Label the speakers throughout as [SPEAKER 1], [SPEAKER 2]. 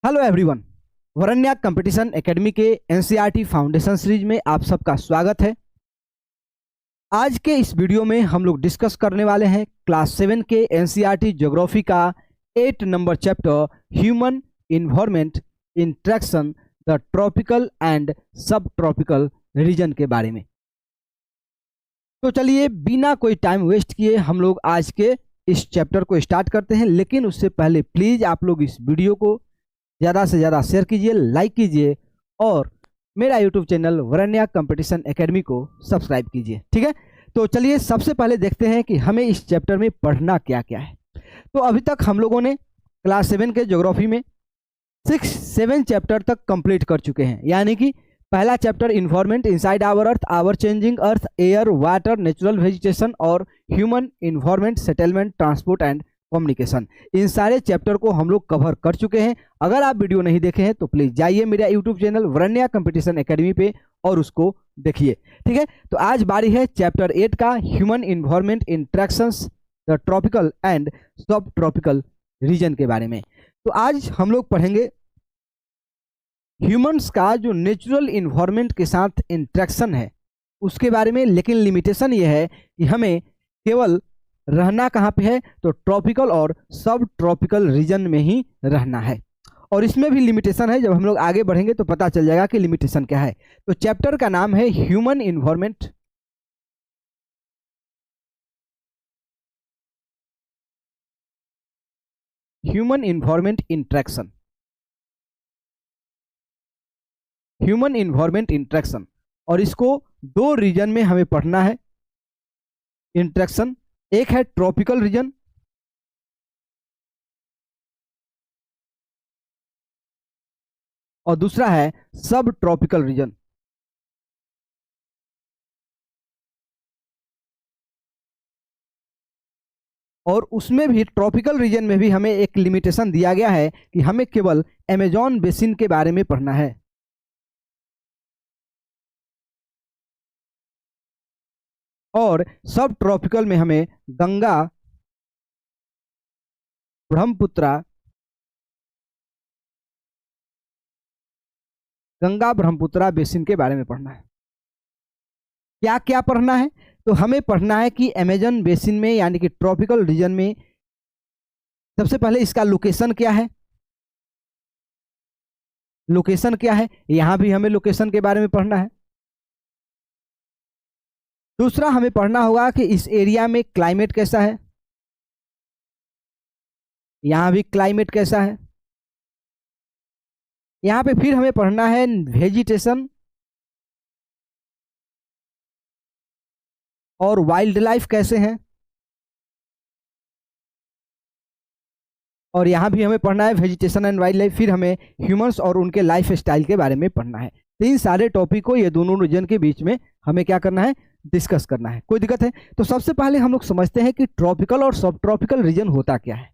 [SPEAKER 1] Hello everyone. Varanya competition academy के NCERT foundation series में आप सबका स्वागत है। आज के इस वीडियो में हम लोग डिस्कस करने वाले हैं क्लास 7 के एनसीईआरटी ज्योग्राफी का 8 number chapter human environment interaction the tropical and सब ट्रॉपिकल रीजन के बारे में। तो चलिए बिना कोई टाइम वेस्ट किए हम लोग आज के इस चैप्टर को स्टार्ट करते हैं। लेकिन उससे पहले प्लीज़ आप लोग इस वीडियो को ज़्यादा से ज़्यादा शेयर कीजिए, लाइक कीजिए और मेरा यूट्यूब चैनल वरन्या कंपटीशन एकेडमी को सब्सक्राइब कीजिए। ठीक है, तो चलिए सबसे पहले देखते हैं कि हमें इस चैप्टर में पढ़ना क्या क्या है। तो अभी तक हम लोगों ने क्लास 7 के ज्योग्राफी में 7 चैप्टर तक कंप्लीट कर चुके हैं। यानी कि पहला chapter environment inside our earth, our changing earth, air, water, natural vegetation और human environment, settlement, transport and communication, इन सारे चैप्टर को हम लोग कवर कर चुके हैं। अगर आप वीडियो नहीं देखे हैं तो प्लीज़ जाइए मेरा यूट्यूब चैनल वरन्या कंपटीशन एकेडमी पे और उसको देखिए। ठीक है, तो आज बारी है चैप्टर 8 का human environment interactions the tropical and सब ट्रॉपिकल रीजन के बारे में। तो आज हम लोग पढ़ेंगे ह्यूमंस का जो नेचुरल इन्वायरमेंट के साथ इंटरेक्शन है उसके बारे में। लेकिन लिमिटेशन ये है कि हमें केवल रहना कहाँ पे है, तो ट्रॉपिकल और सब ट्रॉपिकल रीजन में ही रहना है। और इसमें भी लिमिटेशन है, जब हम लोग आगे बढ़ेंगे तो पता चल जाएगा कि लिमिटेशन क्या है। तो चैप्टर का नाम है human environment interaction. Human environment interaction, और इसको दो रीजन में हमें पढ़ना है इंटरेक्शन। एक है ट्रॉपिकल रीजन और दूसरा है सब ट्रॉपिकल रीजन। और उसमें भी ट्रॉपिकल रीजन में भी हमें एक लिमिटेशन दिया गया है कि हमें केवल अमेजॉन बेसिन के बारे में पढ़ना है। और सब ट्रॉपिकल में हमें गंगा, ब्रह्मपुत्रा बेसिन के बारे में पढ़ना है। क्या क्या पढ़ना है? तो हमें पढ़ना है कि अमेजन बेसिन में यानी कि ट्रॉपिकल रीजन में सबसे पहले इसका लोकेशन क्या है। लोकेशन क्या है, यहां भी हमें लोकेशन के बारे में पढ़ना है। दूसरा हमें पढ़ना होगा कि इस एरिया में क्लाइमेट कैसा है, यहां भी क्लाइमेट कैसा है। यहां पे फिर हमें पढ़ना है वेजिटेशन और वाइल्ड लाइफ कैसे हैं। और यहाँ भी हमें पढ़ना है वेजिटेशन एंड वाइल्ड लाइफ। फिर हमें ह्यूमंस और उनके लाइफ स्टाइल के बारे में पढ़ना है। तो इन सारे टॉपिक को ये दोनों रीजन के बीच में हमें क्या करना है, डिस्कस करना है। कोई दिक्कत है? तो सबसे पहले हम लोग समझते हैं कि ट्रॉपिकल और सब ट्रॉपिकल रीजन होता क्या है।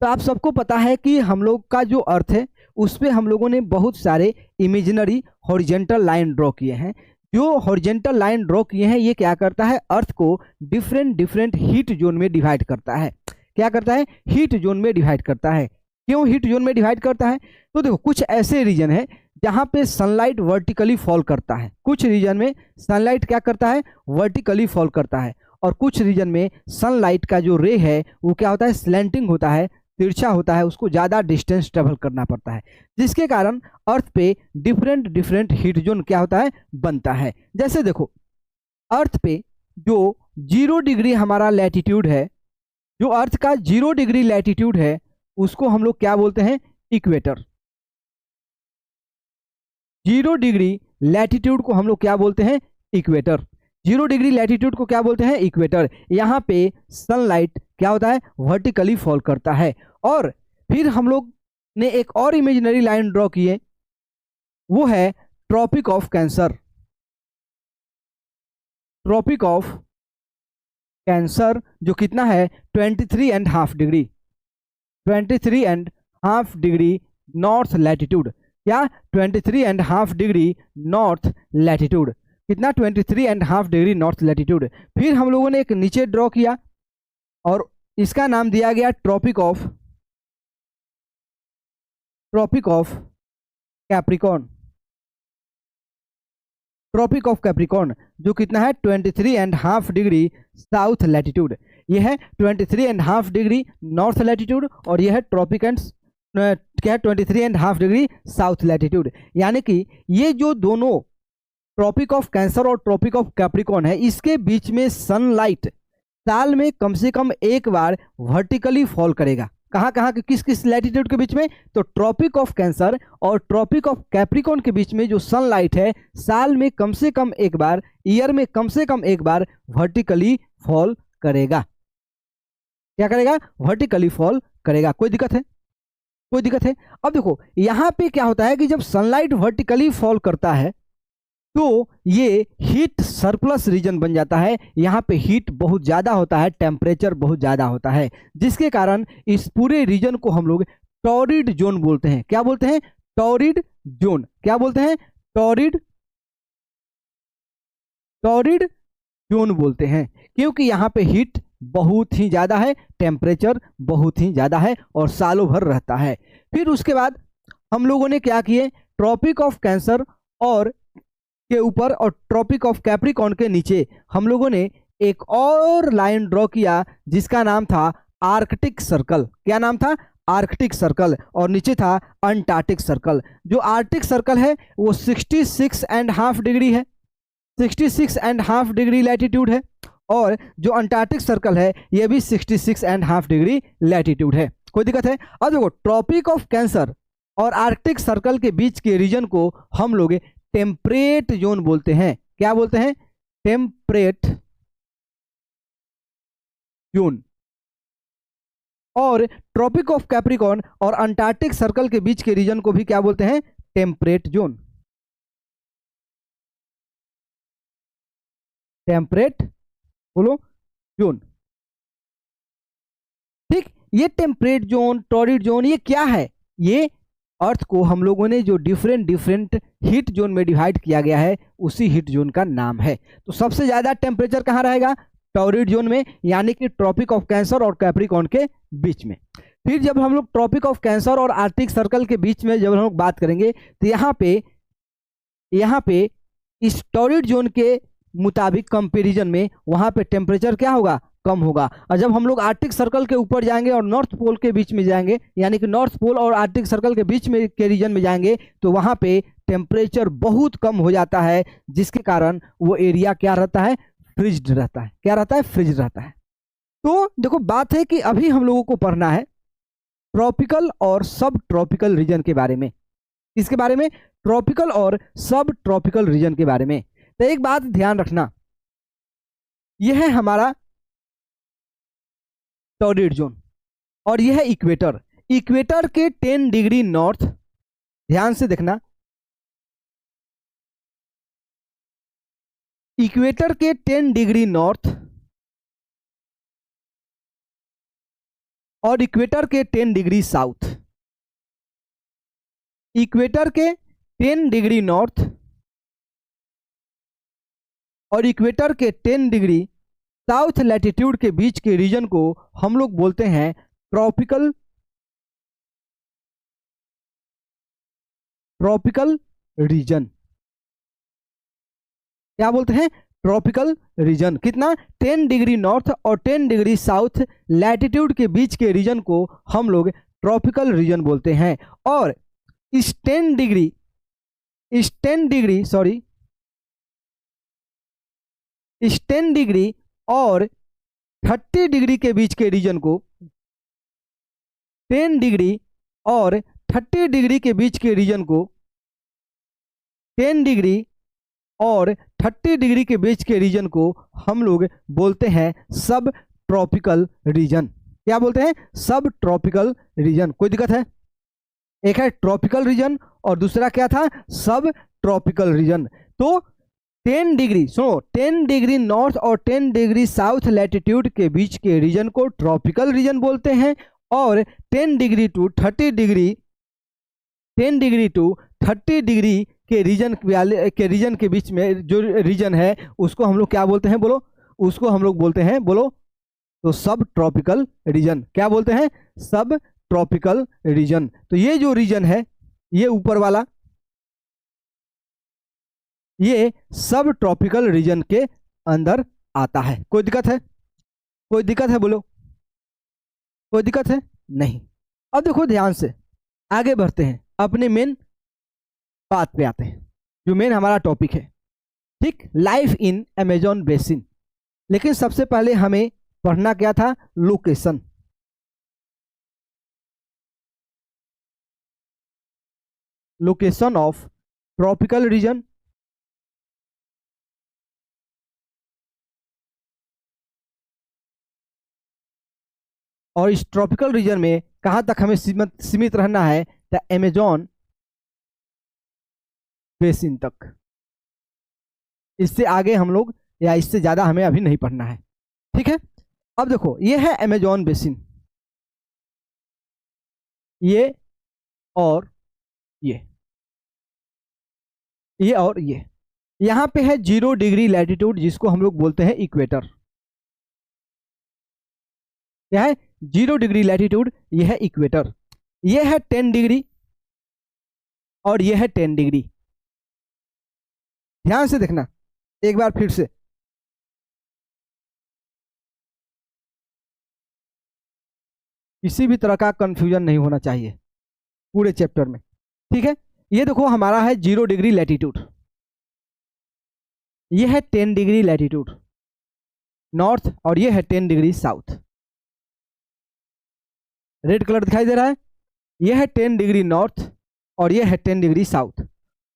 [SPEAKER 1] तो आप सबको पता है कि हम लोग का जो अर्थ है उस पर हम लोगों ने बहुत सारे इमेजिनरी हॉरिजेंटल लाइन ड्रॉ किए हैं। जो हॉरिजेंटल लाइन ड्रॉ किए हैं ये क्या करता है, अर्थ को डिफरेंट हीट जोन में डिवाइड करता है। क्या करता है, हीट जोन में डिवाइड करता है। क्यों हीट जोन में डिवाइड करता है? तो देखो कुछ ऐसे रीजन है जहां पे सनलाइट वर्टिकली फॉल करता है। कुछ रीजन में सनलाइट क्या करता है, वर्टिकली फॉल करता है। और कुछ रीजन में सनलाइट का जो रे है वो क्या होता है, स्लैंटिंग होता है, तिरछा होता है, उसको ज़्यादा डिस्टेंस ट्रेवल करना पड़ता है, जिसके कारण अर्थ पे डिफरेंट हीट जोन क्या होता है, बनता है। जैसे देखो अर्थ पे जो 0 डिग्री हमारा लैटिट्यूड है, जो अर्थ का 0 डिग्री लैटिट्यूड है उसको हम लोग क्या बोलते हैं, इक्वेटर। 0 डिग्री लैटिट्यूड को हम लोग क्या बोलते हैं, इक्वेटर। 0 डिग्री लैटिट्यूड को क्या बोलते हैं, इक्वेटर। यहाँ पे सनलाइट क्या होता है, वर्टिकली फॉल करता है। और फिर हम लोग ने एक और इमेजिनरी लाइन ड्रॉ की है, वो है tropic of cancer. Tropic of cancer जो कितना है, 23.5 डिग्री, 23.5 डिग्री नॉर्थ लैटिट्यूड। क्या, 23.5 डिग्री नॉर्थ लैटिट्यूड। कितना, 23.5 डिग्री नॉर्थ लैटिट्यूड। फिर हम लोगों ने एक नीचे ड्रॉ किया और इसका नाम दिया गया tropic of tropic of Capricorn. Tropic of Capricorn जो कितना है 23.5 डिग्री साउथ लैटिट्यूड। यह है 23.5 डिग्री नॉर्थ लैटिट्यूड और यह है ट्रॉपिक एंड क्या है 23.5 डिग्री साउथ लैटिट्यूड। यानी कि ये जो दोनों ट्रॉपिक ऑफ कैंसर और ट्रॉपिक ऑफ कैप्रिकॉर्न है, इसके बीच में सनलाइट साल में कम से कम एक बार वर्टिकली फॉल करेगा। कहाँ कहाँ के किस किस लैटिट्यूड के बीच में? तो ट्रॉपिक ऑफ कैंसर और ट्रॉपिक ऑफ कैप्रिकॉर्न के बीच में जो सनलाइट है साल में कम से कम एक बार, ईयर में कम से कम एक बार वर्टिकली फॉल करेगा। क्या करेगा? वर्टिकली फॉल करेगा। कोई दिक्कत है? कोई दिक्कत है? अब देखो यहां पे क्या होता है कि जब सनलाइट वर्टिकली फॉल करता है तो ये हीट सरप्लस रीजन बन जाता है। यहाँ पे हीट बहुत ज़्यादा होता है, टेम्परेचर बहुत ज़्यादा होता है, जिसके कारण इस पूरे रीजन को हम लोग टॉरिड जोन बोलते हैं। क्या बोलते हैं? Torrid zone. क्या बोलते हैं? टॉरिड जोन बोलते हैं, क्योंकि यहाँ पे हीट बहुत ही ज़्यादा है, टेम्परेचर बहुत ही ज़्यादा है और सालों भर रहता है। फिर उसके बाद हम लोगों ने क्या किए? ट्रॉपिक ऑफ कैंसर और के ऊपर और ट्रॉपिक ऑफ कैप्रिकॉर्न के नीचे हम लोगों ने एक और लाइन ड्रॉ किया जिसका नाम था आर्कटिक सर्कल। क्या नाम था? Arctic circle. और नीचे था अंटार्कटिक सर्कल। जो आर्कटिक सर्कल है वो 66.5 डिग्री है, 66.5 डिग्री लैटिट्यूड है, और जो अंटार्कटिक सर्कल है ये भी 66.5 डिग्री लैटिट्यूड है। कोई दिक्कत है? अब देखो ट्रॉपिक ऑफ कैंसर और आर्कटिक सर्कल के बीच के रीजन को हम लोग टेम्परेट जोन बोलते हैं। क्या बोलते हैं? Temperate zone. और ट्रॉपिक ऑफ कैप्रिकॉर्न और अंटार्कटिक सर्कल के बीच के रीजन को भी क्या बोलते हैं? Temperate zone. टेम्परेट बोलो जोन। ठीक, ये टेम्परेट जोन, टॉरिड जोन, ये क्या है? ये अर्थ को हम लोगों ने जो डिफरेंट हीट जोन में डिवाइड किया गया है उसी हीट जोन का नाम है। तो सबसे ज्यादा टेम्परेचर कहाँ रहेगा? टॉरिड जोन में, यानी कि ट्रॉपिक ऑफ कैंसर और कैप्रिकॉर्न के बीच में। फिर जब हम लोग ट्रॉपिक ऑफ कैंसर और आर्कटिक सर्कल के बीच में जब हम लोग बात करेंगे तो यहाँ पे इस टॉरिड जोन के मुताबिक कंपेरिजन में वहां पे टेम्परेचर क्या होगा? कम होगा। और जब हम लोग आर्कटिक सर्कल के ऊपर जाएंगे और नॉर्थ पोल के बीच में जाएंगे, यानी कि नॉर्थ पोल और आर्कटिक सर्कल के बीच में के रीजन में जाएंगे, तो वहां पे टेम्परेचर बहुत कम हो जाता है, जिसके कारण वो एरिया क्या रहता है? फ्रिज्ड रहता है। क्या रहता है? फ्रिज्ड रहता है। तो देखो बात है कि अभी हम लोगों को पढ़ना है ट्रॉपिकल और सब ट्रॉपिकल रीजन के बारे में। इसके बारे में ट्रॉपिकल और सब ट्रॉपिकल रीजन के बारे में। तो एक बात ध्यान रखना, यह है हमारा टॉरिड जोन और यह है इक्वेटर। इक्वेटर के 10 डिग्री नॉर्थ, ध्यान से देखना, इक्वेटर के 10 डिग्री नॉर्थ और इक्वेटर के 10 डिग्री साउथ। इक्वेटर के 10 डिग्री नॉर्थ और इक्वेटर के 10 डिग्री साउथ लैटिट्यूड के बीच के रीजन को हम लोग बोलते हैं ट्रॉपिकल रीजन। क्या बोलते हैं? Tropical region. कितना? 10 डिग्री नॉर्थ और 10 डिग्री साउथ लैटिट्यूड के बीच के रीजन को हम लोग ट्रॉपिकल रीजन बोलते हैं। और इस 10 डिग्री और 30 डिग्री के बीच के रीजन को 10 डिग्री और 30 डिग्री के बीच के रीजन को 10 डिग्री और 30 डिग्री के बीच के रीजन को हम लोग बोलते हैं सब ट्रॉपिकल रीजन। क्या बोलते हैं? सब ट्रॉपिकल रीजन। कोई दिक्कत है? एक है ट्रॉपिकल रीजन और दूसरा क्या था? सब ट्रॉपिकल रीजन। तो 10 डिग्री, सुनो, 10 डिग्री नॉर्थ और 10 डिग्री साउथ लैटिट्यूड के बीच के रीजन को ट्रॉपिकल रीजन बोलते हैं, और 10 डिग्री टू 30 डिग्री के रीजन के बीच में जो रीजन है उसको हम लोग क्या बोलते हैं? बोलो। उसको हम लोग बोलते हैं, बोलो, तो सब ट्रॉपिकल रीजन। क्या बोलते हैं? सब ट्रॉपिकल रीजन। तो ये जो रीजन है, ये ऊपर वाला, ये सब ट्रॉपिकल रीजन के अंदर आता है। कोई दिक्कत है? कोई दिक्कत है बोलो? कोई दिक्कत है? नहीं। अब देखो ध्यान से आगे बढ़ते हैं, अपने मेन बात पे आते हैं, जो मेन हमारा टॉपिक है। ठीक, लाइफ इन अमेजोन बेसिन। लेकिन सबसे पहले हमें पढ़ना क्या था? Location. Location of tropical region और इस ट्रॉपिकल रीजन में कहां तक हमें सीमित रहना है? द अमेजोन बेसिन तक। इससे आगे हम लोग या इससे ज्यादा हमें अभी नहीं पढ़ना है। ठीक है, अब देखो ये है अमेजोन बेसिन, ये और ये और ये। यहां पे है 0 डिग्री लैटिट्यूड, जिसको हम लोग बोलते हैं इक्वेटर। यह है 0 डिग्री लैटिट्यूड, यह है इक्वेटर। यह है 10 डिग्री और यह है 10 डिग्री। ध्यान से देखना एक बार फिर से। किसी भी तरह का कंफ्यूजन नहीं होना चाहिए पूरे चैप्टर में। ठीक है, ये देखो हमारा है 0 डिग्री लैटिट्यूड, ये है 10 डिग्री लैटिट्यूड नॉर्थ और ये है 10 डिग्री साउथ। रेड कलर दिखाई दे रहा है, ये है 10 डिग्री नॉर्थ और ये है 10 डिग्री साउथ।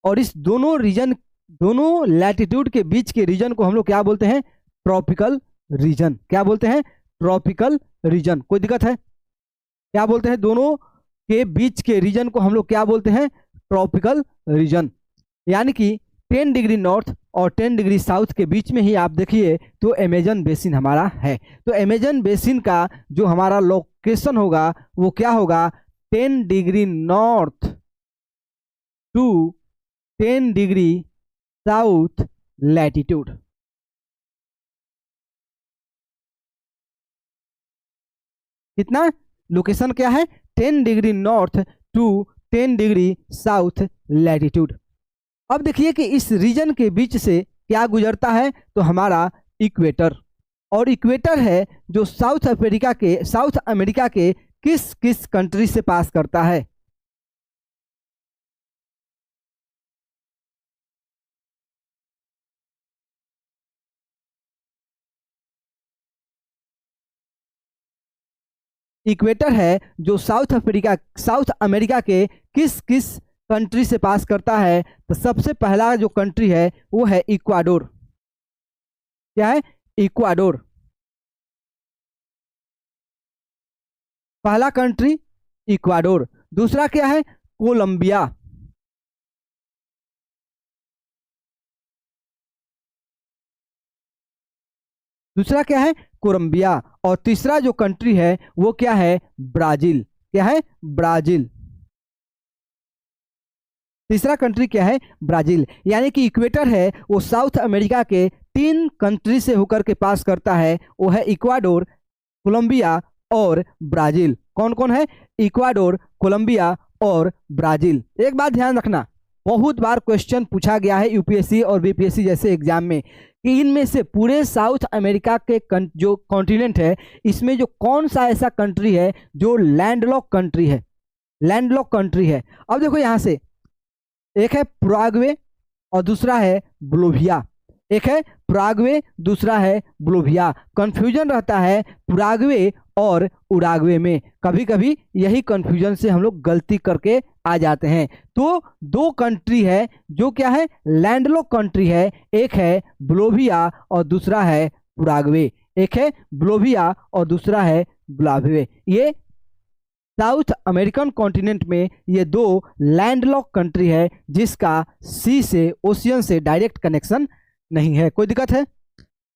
[SPEAKER 1] और इस दोनों रीजन, दोनों लैटिट्यूड के बीच के रीजन को हम लोग क्या बोलते हैं? Tropical region. क्या बोलते हैं? Tropical region. कोई दिक्कत है? क्या बोलते हैं? दोनों के बीच के रीजन को हम लोग क्या बोलते हैं? Tropical region. यानी कि 10 डिग्री नॉर्थ और 10 डिग्री साउथ के बीच में ही आप देखिए तो अमेजन बेसिन हमारा है। तो अमेजन बेसिन का जो हमारा लोकेशन होगा वो क्या होगा? 10 degree north to 10 degree south latitude. कितना लोकेशन क्या है? 10 degree north to 10 degree south latitude. अब देखिए कि इस रीजन के बीच से क्या गुजरता है? तो हमारा इक्वेटर। और इक्वेटर है जो साउथ अमेरिका के किस किस कंट्री से पास करता है? इक्वेटर है जो साउथ अमेरिका के किस किस कंट्री से पास करता है? तो सबसे पहला जो कंट्री है वो है इक्वाडोर। क्या है? इक्वाडोर पहला कंट्री, इक्वाडोर। दूसरा क्या है? कोलंबिया। दूसरा क्या है? कोलंबिया। और तीसरा जो कंट्री है वो क्या है? ब्राजील। क्या है? ब्राजील। तीसरा कंट्री क्या है? ब्राजील। यानी कि इक्वेटर है वो साउथ अमेरिका के 3 कंट्री से होकर के पास करता है, वो है इक्वाडोर, कोलंबिया और ब्राजील। कौन कौन है? इक्वाडोर, कोलंबिया और ब्राजील। एक बात ध्यान रखना, बहुत बार क्वेश्चन पूछा गया है यूपीएससी और बीपीएससी जैसे एग्जाम में कि इनमें से पूरे साउथ अमेरिका के जो कॉन्टिनेंट है, इसमें जो कौन सा ऐसा कंट्री है जो लैंडलॉक कंट्री है? लैंडलॉक कंट्री है। अब देखो यहां से एक है पुराग्वे और दूसरा है बोलिविया। एक है पुराग्वे, दूसरा है बोलिविया। कंफ्यूजन रहता है पुराग्वे और उराग्वे में, कभी कभी यही कंफ्यूजन से हम लोग गलती करके आ जाते हैं। तो 2 कंट्री है जो क्या है? लैंडलॉक कंट्री है। एक है बोलिविया और दूसरा है पुराग्वे। एक है बोलिविया और दूसरा है बुलावे। ये साउथ अमेरिकन कॉन्टिनेंट में ये 2 लैंडलॉक कंट्री है जिसका सी से, ओशियन से डायरेक्ट कनेक्शन नहीं है। कोई दिक्कत है?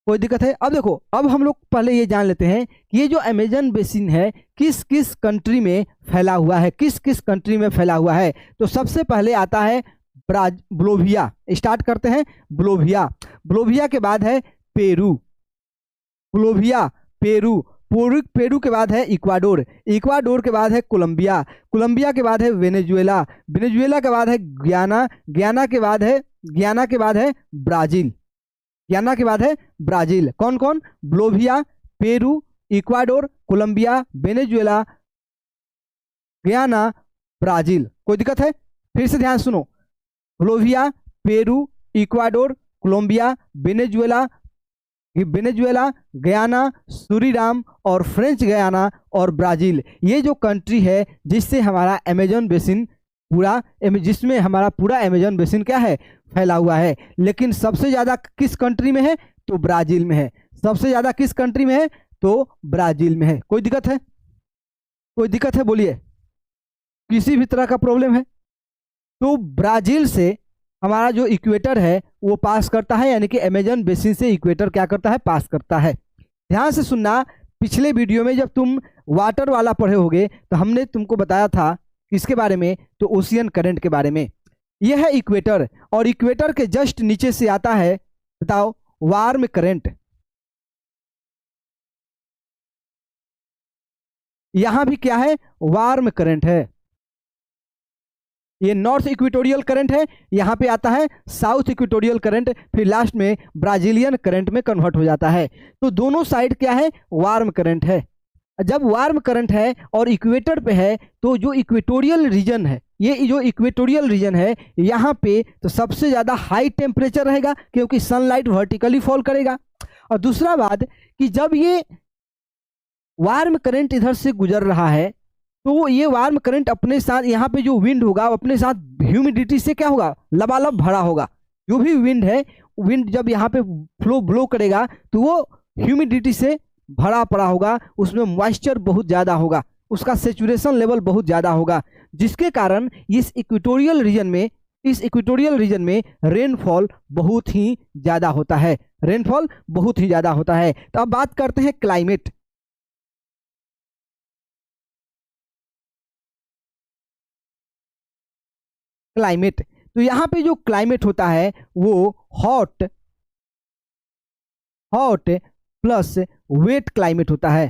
[SPEAKER 1] कोई दिक्कत है? अब देखो, अब हम लोग पहले ये जान लेते हैं कि ये जो अमेजन बेसिन है किस किस कंट्री में फैला हुआ है, किस किस कंट्री में फैला हुआ है। तो सबसे पहले आता है बोलिविया। स्टार्ट करते हैं बोलिविया। बोलिविया के बाद है पेरू। बोलिविया, पेरू, पेरू के बाद है इक्वाडोर, इक्वाडोर के बाद है कोलंबिया, कोलंबिया के बाद है वेनेजुएला, वेनेजुएला के बाद है गयाना, गयाना के बाद है ब्राजील, गयाना के बाद है ब्राजील। कौन कौन? Bolivia, Peru, Ecuador, Colombia, Venezuela, Guyana, Brazil. कोई दिक्कत है? फिर से ध्यान सुनो, Bolivia, Peru, Ecuador, Colombia, Venezuela, Guyana, Suriname और फ्रेंच गयाना और ब्राजील। ये जो कंट्री है जिससे हमारा अमेजन बेसिन जिसमें हमारा पूरा अमेजन बेसिन क्या है? फैला हुआ है। लेकिन सबसे ज़्यादा किस कंट्री में है? तो ब्राज़ील में है। सबसे ज़्यादा किस कंट्री में है? तो ब्राज़ील में है। कोई दिक्कत है? कोई दिक्कत है? बोलिए, किसी भी तरह का प्रॉब्लम है? तो ब्राज़ील से हमारा जो इक्वेटर है वो पास करता है, यानी कि अमेजन बेसिन से इक्वेटर क्या करता है? पास करता है। ध्यान से सुनना, पिछले वीडियो में जब तुम वाटर वाला पढ़े होगे तो हमने तुमको बताया था किसके बारे में? तो ओशियन करंट के बारे में। यह है इक्वेटर, और इक्वेटर के जस्ट नीचे से आता है, बताओ, वार्म करंट। यहां भी क्या है? वार्म करंट है। ये नॉर्थ इक्वेटोरियल करंट है, यहाँ पे आता है साउथ इक्वेटोरियल करंट, फिर लास्ट में ब्राजीलियन करंट में कन्वर्ट हो जाता है। तो दोनों साइड क्या है? वार्म करंट है। जब वार्म करंट है और इक्वेटर पे है, तो जो इक्वेटोरियल रीजन है, ये जो इक्वेटोरियल रीजन है, यहाँ पे तो सबसे ज़्यादा हाई टेम्परेचर रहेगा, क्योंकि सनलाइट वर्टिकली फॉल करेगा। और दूसरा बात कि जब ये वार्म करंट इधर से गुजर रहा है, तो ये वार्म करंट अपने साथ, यहाँ पे जो विंड होगा अपने साथ ह्यूमिडिटी से क्या होगा? लबालब भरा होगा। जो भी विंड है, विंड जब यहाँ पे ब्लो करेगा तो वो ह्यूमिडिटी से भरा पड़ा होगा, उसमें मॉइस्चर बहुत ज़्यादा होगा, उसका सेचुरेशन लेवल बहुत ज़्यादा होगा, जिसके कारण इस इक्वेटोरियल रीजन में रेनफॉल बहुत ही ज़्यादा होता है। रेनफॉल बहुत ही ज़्यादा होता है। तो अब बात करते हैं क्लाइमेट। क्लाइमेट, तो यहाँ पे जो क्लाइमेट होता है वो हॉट प्लस वेट क्लाइमेट होता है।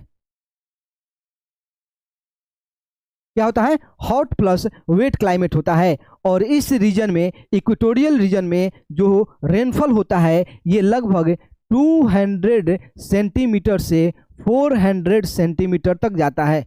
[SPEAKER 1] क्या होता है? हॉट प्लस वेट क्लाइमेट होता है। और इस रीजन में, इक्वेटोरियल रीजन में जो रेनफॉल होता है ये लगभग 200 सेंटीमीटर से 400 सेंटीमीटर तक जाता है।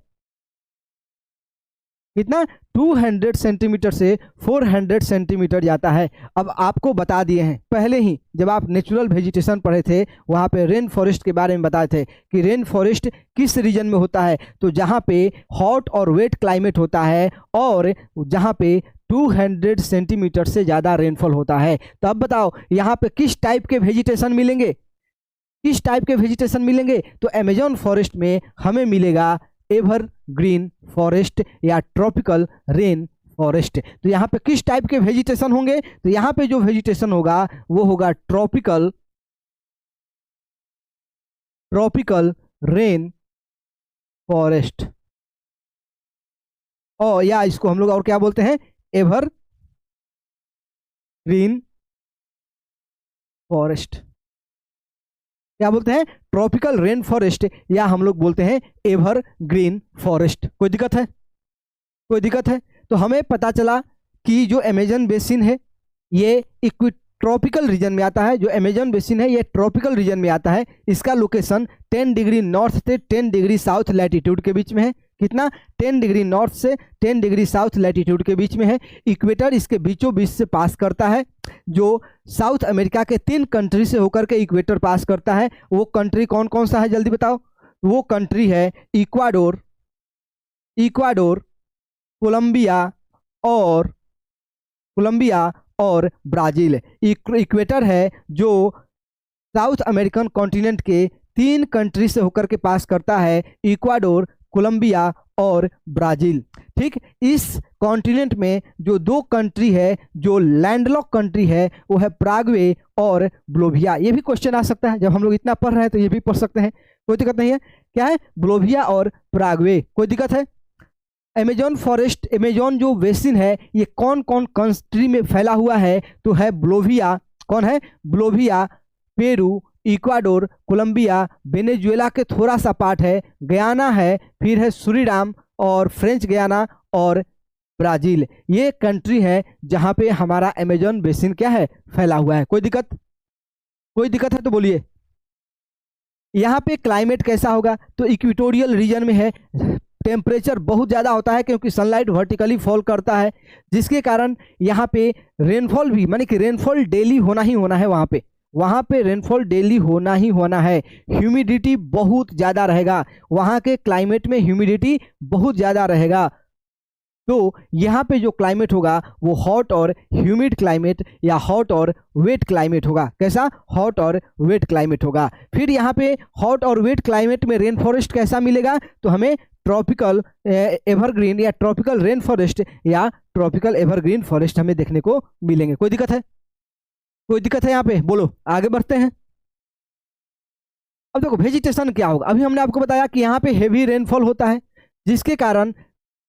[SPEAKER 1] कितना? 200 सेंटीमीटर से 400 सेंटीमीटर जाता है। अब आपको बता दिए हैं पहले ही, जब आप नेचुरल वेजिटेशन पढ़े थे वहाँ पे रेन फॉरेस्ट के बारे में बताए थे कि रेन फॉरेस्ट किस रीजन में होता है? तो जहाँ पे हॉट और वेट क्लाइमेट होता है और जहाँ पे 200 सेंटीमीटर से ज़्यादा रेनफॉल होता है। तो अब बताओ यहाँ पे किस टाइप के वेजिटेशन मिलेंगे? किस टाइप के वेजिटेशन मिलेंगे? तो अमेजन फॉरेस्ट में हमें मिलेगा एवर ग्रीन फॉरेस्ट या ट्रॉपिकल रेन फॉरेस्ट। तो यहाँ पे किस टाइप के वेजिटेशन होंगे? तो यहाँ पे जो वेजिटेशन होगा वो होगा ट्रॉपिकल रेन फॉरेस्ट, और या इसको हम लोग और क्या बोलते हैं? Ever green forest. क्या बोलते हैं? ट्रॉपिकल रेन फॉरेस्ट, या हम लोग बोलते हैं एवर ग्रीन फॉरेस्ट। कोई दिक्कत है? कोई दिक्कत है? तो हमें पता चला कि जो अमेजन बेसिन है ये ट्रॉपिकल रीजन में आता है। जो अमेजन बेसिन है ये ट्रॉपिकल रीजन में आता है। इसका लोकेशन 10 डिग्री नॉर्थ से 10 डिग्री साउथ लैटिट्यूड के बीच में है। कितना? 10 डिग्री नॉर्थ से 10 डिग्री साउथ लैटिट्यूड के बीच में है। इक्वेटर इसके बीचों बीच से पास करता है। जो साउथ अमेरिका के 3 कंट्री से होकर के इक्वेटर पास करता है, वो कंट्री कौन कौन सा है? जल्दी बताओ। वो कंट्री है इक्वाडोर, कोलंबिया और ब्राजील। इक्वेटर है जो साउथ अमेरिकन कॉन्टिनेंट के 3 कंट्री से होकर के पास करता है, इक्वाडोर, कोलंबिया और ब्राजील। ठीक, इस कॉन्टिनेंट में जो 2 कंट्री है, जो लैंडलॉक कंट्री है, वो है पराग्वे और बोलिविया। ये भी क्वेश्चन आ सकता है, जब हम लोग इतना पढ़ रहे हैं तो ये भी पढ़ सकते हैं, कोई दिक्कत नहीं है। क्या है? बोलिविया और पराग्वे। कोई दिक्कत है? अमेजन फॉरेस्ट, अमेजन जो बेसिन है ये कौन कौन कंट्री में फैला हुआ है? तो है बोलिविया। कौन है? Bolivia, Peru, Ecuador, Colombia, Venezuela के थोड़ा सा पार्ट है, गयाना है, फिर है सूरीनाम और फ्रेंच गयाना और ब्राजील। ये कंट्री है जहां पे हमारा अमेजन बेसिन क्या है, फैला हुआ है। कोई दिक्कत, कोई दिक्कत है तो बोलिए। यहाँ पे क्लाइमेट कैसा होगा, तो इक्वेटोरियल रीजन में है, टेम्परेचर बहुत ज़्यादा होता है क्योंकि सनलाइट वर्टिकली फॉल करता है, जिसके कारण यहाँ पे रेनफॉल भी, माने कि रेनफॉल डेली होना ही होना है, वहाँ पे रेनफॉल डेली होना ही होना है। ह्यूमिडिटी बहुत ज़्यादा रहेगा, वहाँ के क्लाइमेट में ह्यूमिडिटी बहुत ज़्यादा रहेगा। तो यहाँ पे जो क्लाइमेट होगा वो हॉट और ह्यूमिड क्लाइमेट या हॉट और वेट क्लाइमेट होगा। कैसा, हॉट और वेट क्लाइमेट होगा। फिर यहाँ पे हॉट और वेट क्लाइमेट में रेन फॉरेस्ट कैसा मिलेगा, तो हमें ट्रॉपिकल एवरग्रीन या ट्रॉपिकल रेन फॉरेस्ट या ट्रॉपिकल एवरग्रीन फॉरेस्ट हमें देखने को मिलेंगे। कोई दिक्कत है, कोई दिक्कत है यहाँ पे, बोलो, आगे बढ़ते हैं। अब देखो वेजिटेशन क्या होगा, अभी हमने आपको बताया कि यहाँ पे हेवी रेनफॉल होता है, जिसके कारण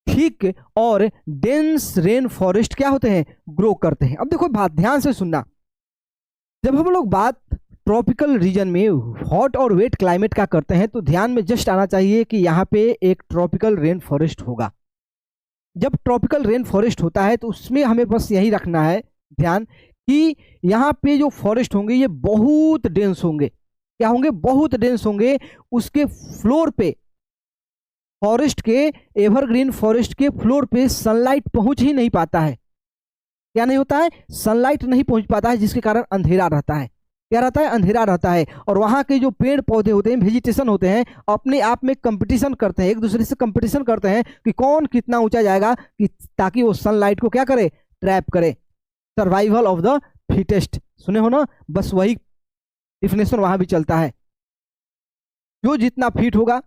[SPEAKER 1] थिक और डेंस रेन फॉरेस्ट क्या होते हैं, ग्रो करते हैं। अब देखो बात ध्यान से सुनना, जब हम लोग बात ट्रॉपिकल रीजन में हॉट और वेट क्लाइमेट का करते हैं तो ध्यान में जस्ट आना चाहिए कि यहाँ पे एक ट्रॉपिकल रेन फॉरेस्ट होगा। जब ट्रॉपिकल रेन फॉरेस्ट होता है तो उसमें हमें बस यही रखना है ध्यान कि यहाँ पे जो फॉरेस्ट होंगे ये बहुत डेंस होंगे। क्या होंगे, बहुत डेंस होंगे। उसके फ्लोर पे, फॉरेस्ट के, एवरग्रीन फॉरेस्ट के फ्लोर पे सनलाइट पहुंच ही नहीं पाता है। क्या नहीं होता है, सनलाइट नहीं पहुंच पाता है, जिसके कारण अंधेरा रहता है। क्या रहता है, अंधेरा रहता है। और वहाँ के जो पेड़ पौधे होते हैं, वेजिटेशन होते हैं, अपने आप में कंपटीशन करते हैं, एक दूसरे से कंपटीशन करते हैं कि कौन कितना ऊंचा जाएगा, कि ताकि वो सनलाइट को क्या करे, ट्रैप करे। सर्वाइवल ऑफ द फिटेस्ट, सुने हो ना, बस वही डिफिनेशन वहां भी चलता है। जो जितना फिट होगा,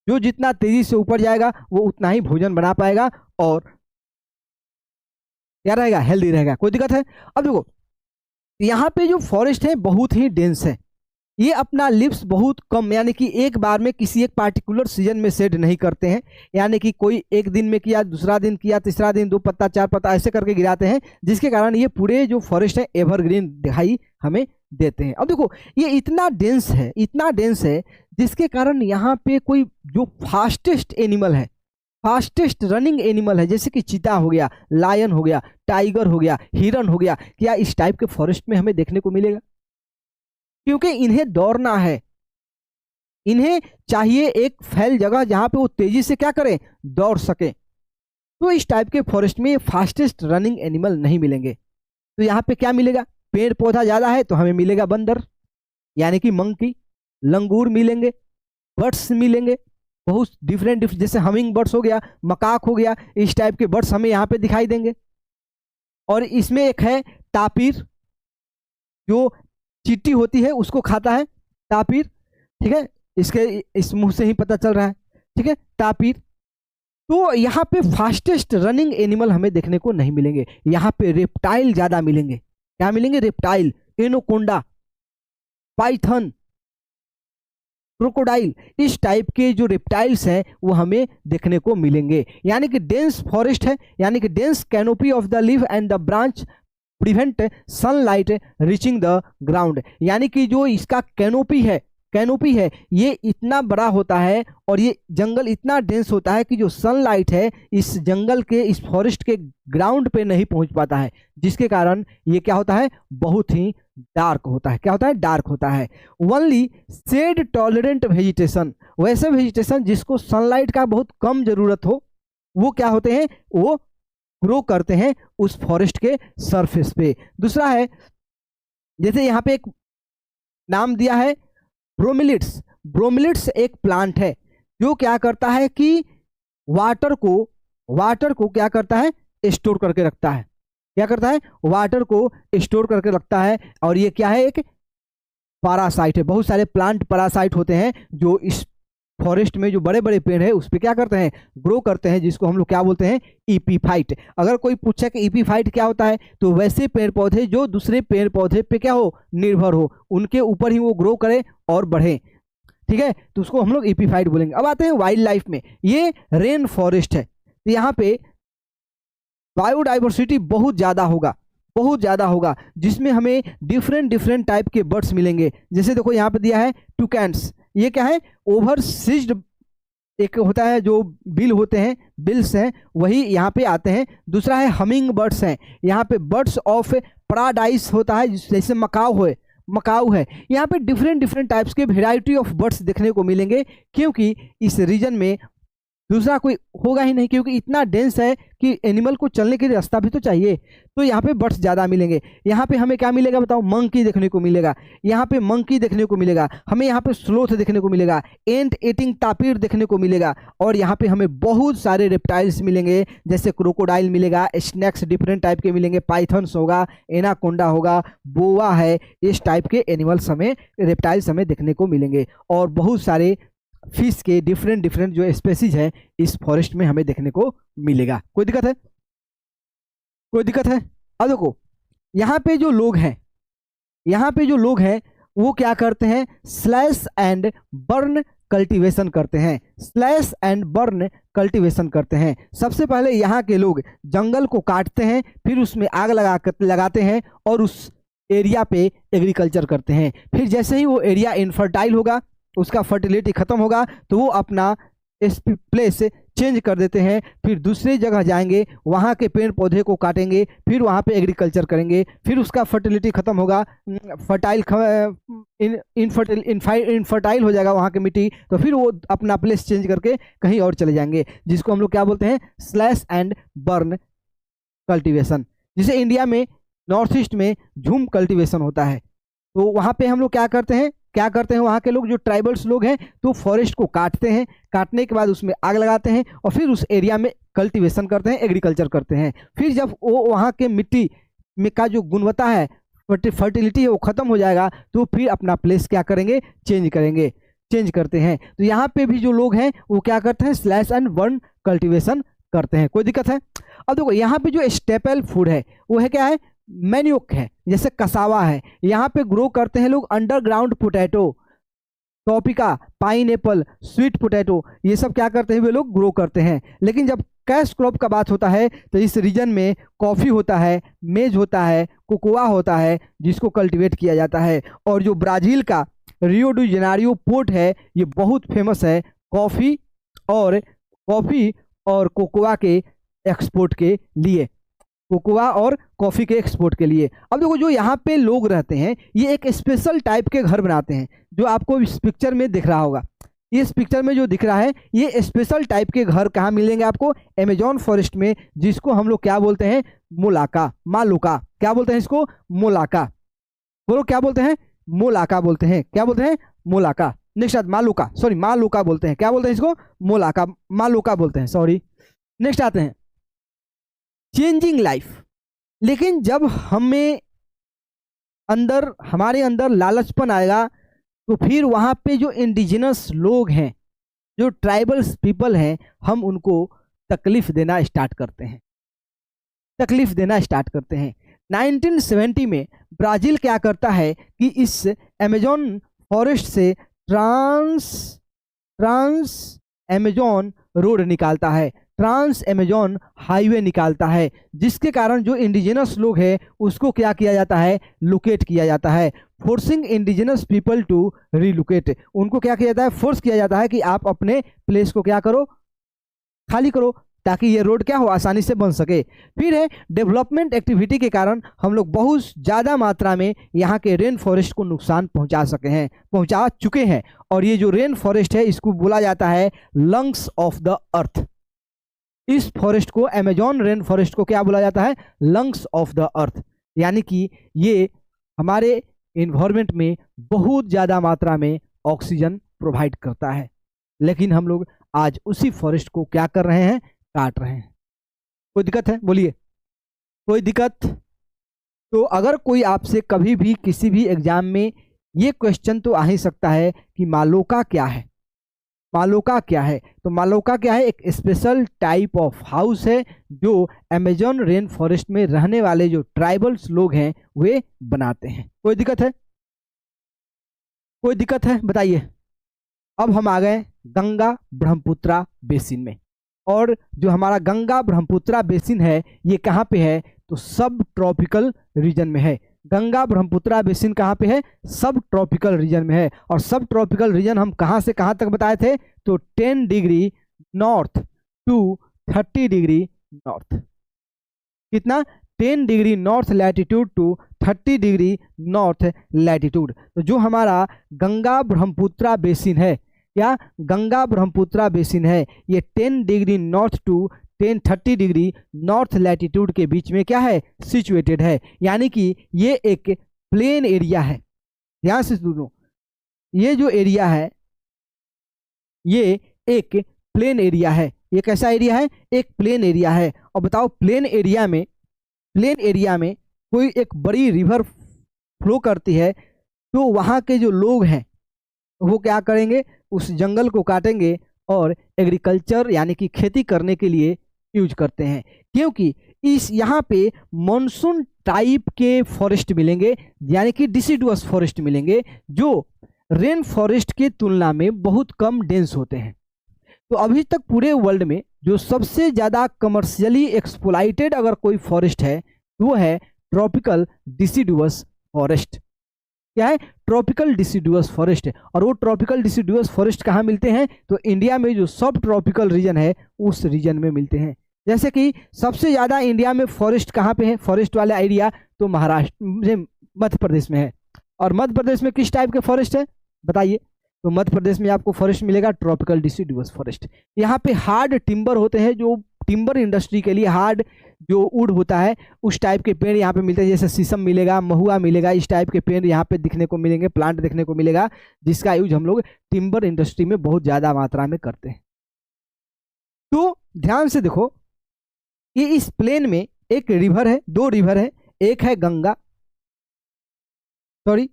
[SPEAKER 1] जो जितना तेजी से ऊपर जाएगा, वो उतना ही भोजन बना पाएगा और क्या रहेगा, हेल्दी रहेगा। कोई दिक्कत है। अब देखो यहाँ पे जो फॉरेस्ट है बहुत ही डेंस है, ये अपना लिव्स बहुत कम, यानी कि एक बार में किसी एक पार्टिकुलर सीजन में शेड नहीं करते हैं, यानी कि कोई एक दिन में किया, दूसरा दिन किया, तीसरा दिन 2 पत्ता 4 पत्ता ऐसे करके गिराते हैं, जिसके कारण ये पूरे जो फॉरेस्ट है एवरग्रीन दिखाई हमें देते हैं। अब देखो ये इतना डेंस है, इतना डेंस है, जिसके कारण यहाँ पे कोई जो फास्टेस्ट एनिमल है, फास्टेस्ट रनिंग एनिमल है, जैसे कि चीता हो गया, लायन हो गया, टाइगर हो गया, हिरन हो गया, क्या इस टाइप के फॉरेस्ट में हमें देखने को मिलेगा? क्योंकि इन्हें दौड़ना है, इन्हें चाहिए एक फैल जगह जहां पे वो तेजी से क्या करें, दौड़ सके। तो इस टाइप के फॉरेस्ट में फास्टेस्ट रनिंग एनिमल नहीं मिलेंगे। तो यहाँ पे क्या मिलेगा, पेड़ पौधा ज्यादा है तो हमें मिलेगा बंदर, यानी कि मंकी, लंगूर मिलेंगे, बर्ड्स मिलेंगे, बहुत डिफरेंट जैसे हमिंग बर्ड्स हो गया, मकाक हो गया, इस टाइप के बर्ड्स हमें यहाँ पे दिखाई देंगे। और इसमें एक है तापीर, जो चींटी होती है उसको खाता है, तापीर, ठीक है, इसके इस मुंह से ही पता चल रहा है, ठीक है, तापीर। तो यहाँ पे फास्टेस्ट रनिंग एनिमल हमें देखने को नहीं मिलेंगे, यहाँ पे रेप्टाइल ज्यादा मिलेंगे। क्या मिलेंगे, रेप्टाइल, एनोकोंडा, पाइथन, क्रोकोडाइल, इस टाइप के जो रेप्टाइल्स हैं वो हमें देखने को मिलेंगे। यानी कि डेंस फॉरेस्ट है, यानी कि dense canopy of the leaf and the branch prevent sunlight reaching the ground, यानी कि जो इसका कैनोपी है ये इतना बड़ा होता है और ये जंगल इतना डेंस होता है कि जो सनलाइट है इस जंगल के, इस फॉरेस्ट के ग्राउंड पे नहीं पहुंच पाता है, जिसके कारण ये क्या होता है, बहुत ही डार्क होता है। क्या होता है, डार्क होता है। ओनली शेड टॉलरेंट वेजिटेशन, वैसे वेजिटेशन जिसको सनलाइट का बहुत कम जरूरत हो, वो क्या होते हैं, वो ग्रो करते हैं उस फॉरेस्ट के सरफेस पे। दूसरा है, जैसे यहाँ पे एक नाम दिया है ब्रोमिलिड्स। ब्रोमिलिड्स एक प्लांट है जो क्या करता है कि वाटर को क्या करता है, स्टोर करके रखता है। क्या करता है, वाटर को स्टोर करके रखता है। और ये क्या है, एक पैरासाइट है। बहुत सारे प्लांट पैरासाइट होते हैं जो इस फॉरेस्ट में जो बड़े बड़े पेड़ है उस पर क्या करते हैं, ग्रो करते हैं, जिसको हम लोग क्या बोलते हैं, ईपीफाइट। अगर कोई पूछे कि ईपीफाइट क्या होता है, तो वैसे पेड़ पौधे जो दूसरे पेड़ पौधे पे क्या हो, निर्भर हो, उनके ऊपर ही वो ग्रो करे और बढ़े, ठीक है, तो उसको हम लोग ईपीफाइट बोलेंगे। अब आते हैं वाइल्ड लाइफ में, ये रेन फॉरेस्ट है, तो यहाँ पे बायोडाइवर्सिटी बहुत ज़्यादा होगा। बहुत ज़्यादा होगा, जिसमें हमें डिफरेंट डिफरेंट टाइप के बर्ड्स मिलेंगे। जैसे देखो यहाँ पे दिया है टुकैन्स, ये क्या है, ओवरसीज्ड एक होता है जो बिल होते हैं, बिल्स हैं, वही यहाँ पे आते हैं। दूसरा है हमिंग बर्ड्स हैं, यहाँ पे बर्ड्स ऑफ पैराडाइस होता है, जैसे मकाऊ है। यहाँ पे डिफरेंट डिफरेंट टाइप्स के वेराइटी ऑफ बर्ड्स देखने को मिलेंगे, क्योंकि इस रीजन में दूसरा कोई होगा ही नहीं, क्योंकि इतना डेंस है कि एनिमल को चलने के लिए रास्ता भी तो चाहिए। तो यहाँ पे बर्ड्स ज़्यादा मिलेंगे। यहाँ पे हमें क्या मिलेगा बताओ, मंकी देखने को मिलेगा, यहाँ पे मंकी देखने को मिलेगा, हमें यहाँ पे स्लोथ देखने को मिलेगा, एंट एटिंग तापिर देखने को मिलेगा, और यहाँ पे हमें बहुत सारे रेप्टाइल्स मिलेंगे, जैसे क्रोकोडाइल मिलेगा, स्नैक्स डिफरेंट टाइप के मिलेंगे, पाइथन्स होगा, एनाकोंडा होगा, बोआ है, इस टाइप के एनिमल्स हमें, रेप्टाइल्स हमें देखने को मिलेंगे। और बहुत सारे फिश के डिफरेंट डिफरेंट जो स्पेसीज है इस फॉरेस्ट में हमें देखने को मिलेगा। कोई दिक्कत है? कोई दिक्कत है? अब देखो यहाँ पे जो लोग हैं, यहाँ पे जो लोग हैं वो क्या करते हैं, स्लैश एंड बर्न कल्टीवेशन करते हैं, स्लैश एंड बर्न कल्टीवेशन करते हैं। सबसे पहले यहाँ के लोग जंगल को काटते हैं, फिर उसमें आग लगाते हैं और उस एरिया पे एग्रीकल्चर करते हैं। फिर जैसे ही वो एरिया इनफर्टाइल होगा, उसका फर्टिलिटी खत्म होगा, तो वो अपना प्लेस चेंज कर देते हैं, फिर दूसरी जगह जाएंगे, वहाँ के पेड़ पौधे को काटेंगे, फिर वहाँ पे एग्रीकल्चर करेंगे, फिर उसका फर्टिलिटी खत्म होगा, इनफर्टाइल हो जाएगा वहाँ की मिट्टी, तो फिर वो अपना प्लेस चेंज करके कहीं और चले जाएंगे, जिसको हम लोग क्या बोलते हैं, स्लैश एंड बर्न कल्टीवेशन। जैसे इंडिया में नॉर्थ ईस्ट में झूम कल्टीवेशन होता है, तो वहाँ पे हम लोग क्या करते हैं वहाँ के लोग जो ट्राइबल्स लोग हैं, तो फॉरेस्ट को काटते हैं, काटने के बाद उसमें आग लगाते हैं और फिर उस एरिया में कल्टीवेशन करते हैं, एग्रीकल्चर करते हैं। फिर जब वो वहाँ के मिट्टी में का जो गुणवत्ता है, फर्टिलिटी है, वो खत्म हो जाएगा, तो फिर अपना प्लेस क्या करेंगे, चेंज करते हैं। तो यहाँ पे भी जो लोग हैं वो क्या करते हैं, स्लैश एंड बर्न कल्टीवेशन करते हैं। कोई दिक्कत है? अब देखो यहाँ पे जो स्टेपल फूड है वो है क्या है, मैन्योक है, जैसे कसावा है। यहाँ पे ग्रो करते हैं लोग underground potato, Topeka, pineapple, sweet potato, ये सब क्या करते हैं, वे लोग ग्रो करते हैं। लेकिन जब कैश क्रॉप का बात होता है तो इस रीजन में कॉफ़ी होता है, मेज होता है, कोकोआ होता है, जिसको कल्टीवेट किया जाता है। और जो ब्राज़ील का रियो डी जेनेरियो पोर्ट है, ये बहुत फेमस है कॉफ़ी और कोकोआ के एक्सपोर्ट के लिए, कोकोआ और कॉफ़ी के एक्सपोर्ट के लिए। अब देखो जो यहाँ पे लोग रहते हैं, ये एक स्पेशल टाइप के घर बनाते हैं, जो आपको इस पिक्चर में दिख रहा होगा। इस पिक्चर में जो दिख रहा है, ये स्पेशल टाइप के घर कहाँ मिलेंगे आपको, अमेजॉन फॉरेस्ट में, जिसको हम लोग क्या बोलते हैं, मालुका। क्या बोलते हैं इसको, मोलाका। बोलो क्या बोलते हैं, मोलाका बोलते हैं। क्या बोलते हैं, मोलाका। नेक्स्ट आते मालुका बोलते हैं। क्या बोलते हैं इसको, मालुका बोलते हैं, सॉरी। नेक्स्ट आते हैं चेंजिंग लाइफ। लेकिन जब हमारे अंदर लालचपन आएगा, तो फिर वहाँ पे जो इंडिजिनस लोग हैं, जो ट्राइबल्स पीपल हैं, हम उनको तकलीफ देना स्टार्ट करते हैं। 1970 में ब्राज़ील क्या करता है कि इस अमेजॉन फॉरेस्ट से ट्रांस अमेजॉन रोड निकालता है, ट्रांस अमेजॉन हाईवे निकालता है, जिसके कारण जो इंडिजिनस लोग हैं उसको क्या किया जाता है, लोकेट किया जाता है, forcing indigenous people to relocate. उनको क्या किया जाता है, फोर्स किया जाता है कि आप अपने प्लेस को क्या करो, खाली करो, ताकि ये रोड क्या हो, आसानी से बन सके। फिर है डेवलपमेंट एक्टिविटी के कारण हम लोग बहुत ज़्यादा मात्रा में यहाँ के रेन फॉरेस्ट को नुकसान पहुँचा चुके हैं। और ये जो रेन फॉरेस्ट है, इसको बोला जाता है लंग्स ऑफ द अर्थ। इस फॉरेस्ट को, अमेजॉन रेन फॉरेस्ट को क्या बोला जाता है, लंग्स ऑफ द अर्थ। यानी कि ये हमारे इन्वायरमेंट में बहुत ज़्यादा मात्रा में ऑक्सीजन प्रोवाइड करता है, लेकिन हम लोग आज उसी फॉरेस्ट को क्या कर रहे हैं, काट रहे हैं। कोई दिक्कत है, बोलिए, कोई दिक्कत? तो अगर कोई आपसे कभी भी किसी भी एग्जाम में ये क्वेश्चन तो आ ही सकता है कि मालुका क्या है। तो मालुका क्या है, एक स्पेशल टाइप ऑफ हाउस है जो अमेजॉन रेन फॉरेस्ट में रहने वाले जो ट्राइबल्स लोग हैं वे बनाते हैं। कोई दिक्कत है, बताइए। अब हम आ गए गंगा ब्रह्मपुत्रा बेसिन में, और जो हमारा गंगा ब्रह्मपुत्रा बेसिन है ये कहाँ पे है, तो सब ट्रॉपिकल रीजन में है। गंगा ब्रह्मपुत्रा बेसिन कहाँ पे है? सब ट्रॉपिकल रीजन में है। और सब ट्रॉपिकल रीजन हम कहाँ से कहाँ तक बताए थे? तो 10 degree north to 30 degree north. कितना? 10 degree north latitude to 30 degree north latitude. तो जो हमारा गंगा ब्रह्मपुत्रा बेसिन है, क्या गंगा ब्रह्मपुत्रा बेसिन है, ये 10 degree north to 30 degree north latitude के बीच में क्या है? सिचुएटेड है। यानी कि ये एक प्लेन एरिया है। ध्यान से सुनो, ये जो एरिया है ये एक प्लेन एरिया है। ये कैसा एरिया है? एक प्लेन एरिया है। और बताओ प्लेन एरिया में कोई एक बड़ी रिवर फ्लो करती है तो वहाँ के जो लोग हैं वो क्या करेंगे? उस जंगल को काटेंगे और एग्रीकल्चर यानी कि खेती करने के लिए यूज करते हैं। क्योंकि इस यहाँ पे मॉनसून टाइप के फॉरेस्ट मिलेंगे, यानी कि डिसिडुअस फॉरेस्ट मिलेंगे, जो रेन फॉरेस्ट के तुलना में बहुत कम डेंस होते हैं। तो अभी तक पूरे वर्ल्ड में जो सबसे ज़्यादा कमर्शियली एक्सप्लॉइटेड अगर कोई फॉरेस्ट है वो है ट्रॉपिकल डिसिडुअस फॉरेस्ट। क्या है? Tropical deciduous forest. और वो ट्रॉपिकल डिसिडुअस फॉरेस्ट कहाँ मिलते हैं? तो इंडिया में जो सब ट्रॉपिकल रीजन है उस रीजन में मिलते हैं। जैसे कि सबसे ज़्यादा इंडिया में फॉरेस्ट कहाँ पे है? फॉरेस्ट वाला एरिया तो महाराष्ट्र, मध्य प्रदेश में है। और मध्य प्रदेश में किस टाइप के फॉरेस्ट है बताइए? तो मध्य प्रदेश में आपको फॉरेस्ट मिलेगा ट्रॉपिकल डिसिडुअस फॉरेस्ट। यहाँ पे हार्ड टिम्बर होते हैं, जो टिम्बर इंडस्ट्री के लिए हार्ड जो वुड होता है उस टाइप के पेड़ यहाँ पे मिलते हैं। जैसे शीशम मिलेगा, महुआ मिलेगा, इस टाइप के पेड़ यहाँ पे दिखने को मिलेंगे, प्लांट देखने को मिलेगा, जिसका यूज हम लोग टिम्बर इंडस्ट्री में बहुत ज़्यादा मात्रा में करते हैं। तो ध्यान से देखो कि इस प्लेन में एक रिवर है, दो रिवर है, एक है गंगा, सॉरी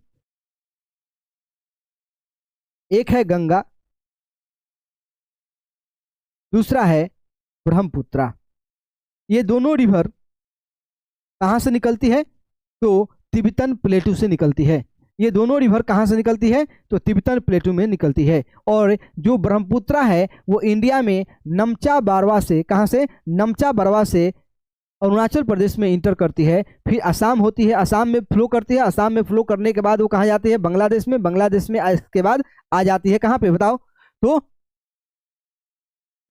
[SPEAKER 1] एक है गंगा, दूसरा है ब्रह्मपुत्रा। ये दोनों रिवर कहाँ से निकलती है? तो तिब्बतन प्लेटू से निकलती है। ये दोनों रिवर कहाँ से निकलती है? तो तिब्बतन प्लेटू में निकलती है। और जो ब्रह्मपुत्रा है वो इंडिया में नमचा बारवा से, कहाँ से? नमचा बारवा से अरुणाचल प्रदेश में इंटर करती है, फिर असम होती है, असम में फ्लो करती है, असम में फ्लो करने के बाद वो कहाँ जाती है? बांग्लादेश में, बांग्लादेश में इसके बाद आ जाती है कहाँ पे बताओ? तो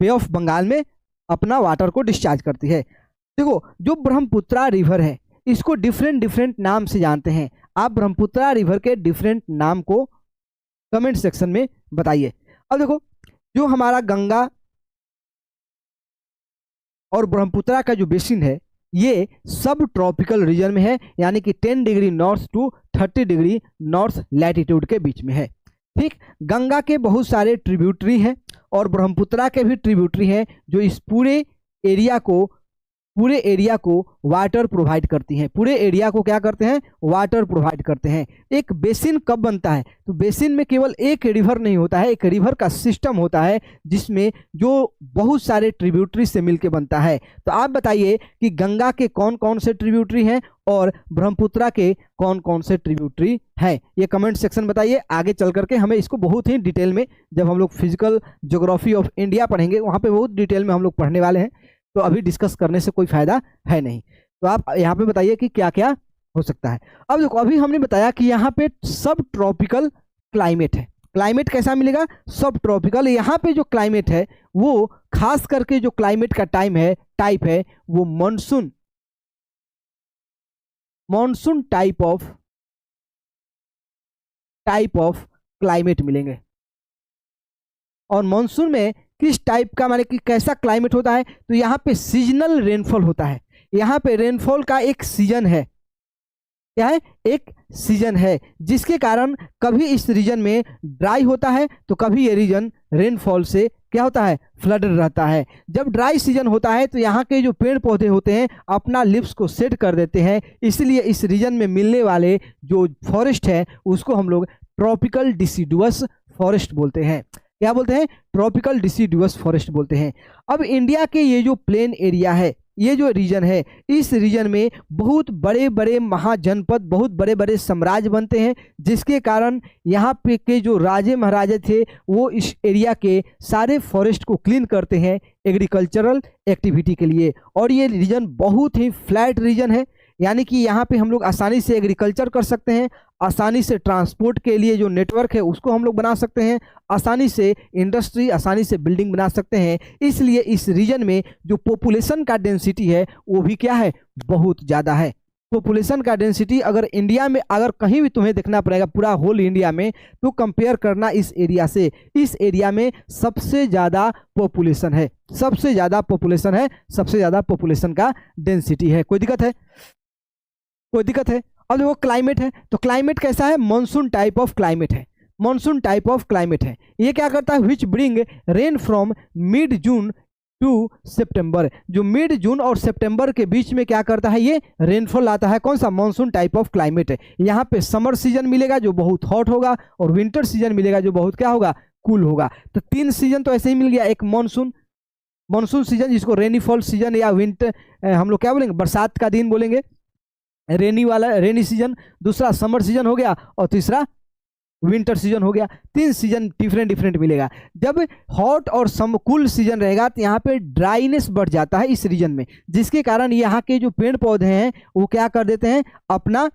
[SPEAKER 1] बे ऑफ बंगाल में अपना वाटर को डिस्चार्ज करती है। देखो जो ब्रह्मपुत्रा रिवर है इसको डिफरेंट नाम से जानते हैं। आप ब्रह्मपुत्रा रिवर के डिफरेंट नाम को कमेंट सेक्शन में बताइए। अब देखो जो हमारा गंगा और ब्रह्मपुत्रा का जो बेसिन है ये सब ट्रॉपिकल रीजन में है, यानी कि 10 degree north to 30 degree north latitude के बीच में है। ठीक, गंगा के बहुत सारे ट्रिब्यूटरी हैं और ब्रह्मपुत्रा के भी ट्रिब्यूटरी हैं जो इस पूरे एरिया को वाटर प्रोवाइड करती हैं। पूरे एरिया को क्या करते हैं? वाटर प्रोवाइड करते हैं। एक बेसिन कब बनता है? तो बेसिन में केवल एक रिवर नहीं होता है, एक रिवर का सिस्टम होता है जिसमें जो बहुत सारे ट्रिब्यूटरी से मिलके बनता है। तो आप बताइए कि गंगा के कौन कौन से ट्रिब्यूटरी हैं और ब्रह्मपुत्रा के कौन कौन से ट्रिब्यूटरी हैं, ये कमेंट सेक्शन बताइए। आगे चल करके हमें इसको बहुत ही डिटेल में, जब हम लोग फिजिकल ज्योग्राफी ऑफ इंडिया पढ़ेंगे वहाँ पे बहुत डिटेल में हम लोग पढ़ने वाले हैं, तो अभी डिस्कस करने से कोई फायदा है नहीं। तो आप यहाँ पे बताइए कि क्या क्या हो सकता है। अब देखो अभी हमने बताया कि यहाँ पे सब ट्रॉपिकल क्लाइमेट है। क्लाइमेट कैसा मिलेगा? सब ट्रॉपिकल। यहाँ पे जो क्लाइमेट है वो खास करके जो क्लाइमेट का टाइप है वो मॉनसून टाइप ऑफ क्लाइमेट मिलेंगे। और मॉनसून में किस टाइप का, माने कि कैसा क्लाइमेट होता है? तो यहाँ पे सीजनल रेनफॉल होता है। यहाँ पे रेनफॉल का एक सीजन है। क्या है? एक सीजन है, जिसके कारण कभी इस रीजन में ड्राई होता है तो कभी ये रीजन रेनफॉल से क्या होता है? फ्लड रहता है। जब ड्राई सीजन होता है तो यहाँ के जो पेड़ पौधे होते हैं अपना लिव्स को सेट कर देते हैं, इसलिए इस रीजन में मिलने वाले जो फॉरेस्ट है उसको हम लोग ट्रॉपिकल डिसिडुअस फॉरेस्ट बोलते हैं। क्या बोलते हैं? ट्रॉपिकल डिसिडुअस फॉरेस्ट बोलते हैं। अब इंडिया के ये जो प्लेन एरिया है ये जो रीजन है, इस रीजन में बहुत बड़े बड़े महाजनपद, बहुत बड़े बड़े साम्राज्य बनते हैं, जिसके कारण यहाँ पे के जो राजे महाराजे थे वो इस एरिया के सारे फॉरेस्ट को क्लीन करते हैं एग्रीकल्चरल एक्टिविटी के लिए। और ये रीजन बहुत ही फ्लैट रीजन है, यानी कि यहाँ पे हम लोग आसानी से एग्रीकल्चर कर सकते हैं, आसानी से ट्रांसपोर्ट के लिए जो नेटवर्क है उसको हम लोग बना सकते हैं, आसानी से इंडस्ट्री, आसानी से बिल्डिंग बना सकते हैं। इसलिए इस रीजन में जो पॉपुलेशन का डेंसिटी है वो भी क्या है, बहुत ज़्यादा है। पॉपुलेशन का डेंसिटी अगर इंडिया में अगर कहीं भी तुम्हें देखना पड़ेगा पूरा होल इंडिया में, तो कंपेयर करना इस एरिया से, इस एरिया में सबसे ज़्यादा पॉपुलेशन है, सबसे ज़्यादा पॉपुलेशन है, सबसे ज़्यादा पॉपुलेशन का डेंसिटी है। कोई दिक्कत है? कोई दिक्कत है? अब देखो क्लाइमेट है, तो क्लाइमेट कैसा है, मानसून टाइप ऑफ क्लाइमेट है, मानसून टाइप ऑफ क्लाइमेट है। ये क्या करता है, which bring rain from mid June to September, जो मिड जून और सितंबर के बीच में क्या करता है, ये रेनफॉल आता है। कौन सा, मानसून टाइप ऑफ क्लाइमेट है। यहाँ पे समर सीजन मिलेगा जो बहुत हॉट होगा, और विंटर सीजन मिलेगा जो बहुत क्या होगा, कूल होगा। तो 3 सीजन तो ऐसे ही मिल गया, एक मानसून, मानसून सीजन जिसको रेनीफॉल सीजन या विंटर हम लोग क्या बोलेंगे, बरसात का दिन बोलेंगे, रेनी वाला रेनी सीजन, दूसरा समर सीजन हो गया, और तीसरा विंटर सीजन हो गया। 3 सीजन डिफरेंट डिफरेंट मिलेगा। जब हॉट और कूल सीजन रहेगा तो यहाँ पे ड्राइनेस बढ़ जाता है इस रीजन में, जिसके कारण यहाँ के जो पेड़ पौधे हैं वो क्या कर देते हैं, अपना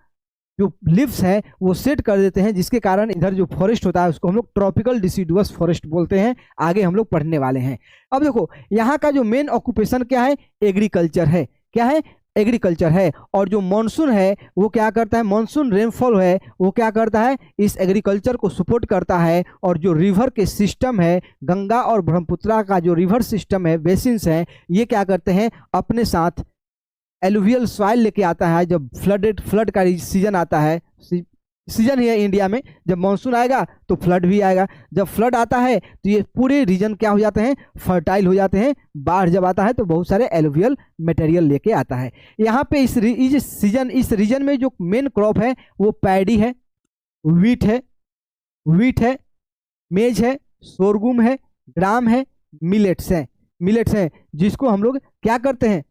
[SPEAKER 1] जो लीव्स है वो सेट कर देते हैं, जिसके कारण इधर जो फॉरेस्ट होता है उसको हम लोग ट्रॉपिकल डिसिडुअस फॉरेस्ट बोलते हैं। आगे हम लोग पढ़ने वाले हैं। अब देखो यहाँ का जो मेन ऑक्यूपेशन क्या है, एग्रीकल्चर है। क्या है, एग्रीकल्चर है। और जो मानसून है वो क्या करता है, मानसून रेनफॉल है वो क्या करता है, इस एग्रीकल्चर को सपोर्ट करता है। और जो रिवर के सिस्टम है, गंगा और ब्रह्मपुत्रा का जो रिवर सिस्टम है, बेसिन्स हैं, ये क्या करते हैं, अपने साथ एलुवियल सॉइल लेके आता है। जब फ्लड का सीजन आता है, सीजन ही है इंडिया में, जब मानसून आएगा तो फ्लड भी आएगा। जब फ्लड आता है तो ये पूरे रीजन क्या हो जाते हैं, फर्टाइल हो जाते हैं। बाढ़ जब आता है तो बहुत सारे एलुवियल मटेरियल लेके आता है। यहाँ पे इस रीजन में जो मेन क्रॉप है वो पैडी है, वीट है, मेज है, सोरगुम है, ग्राम है, मिलेट्स है, जिसको हम लोग क्या करते हैं,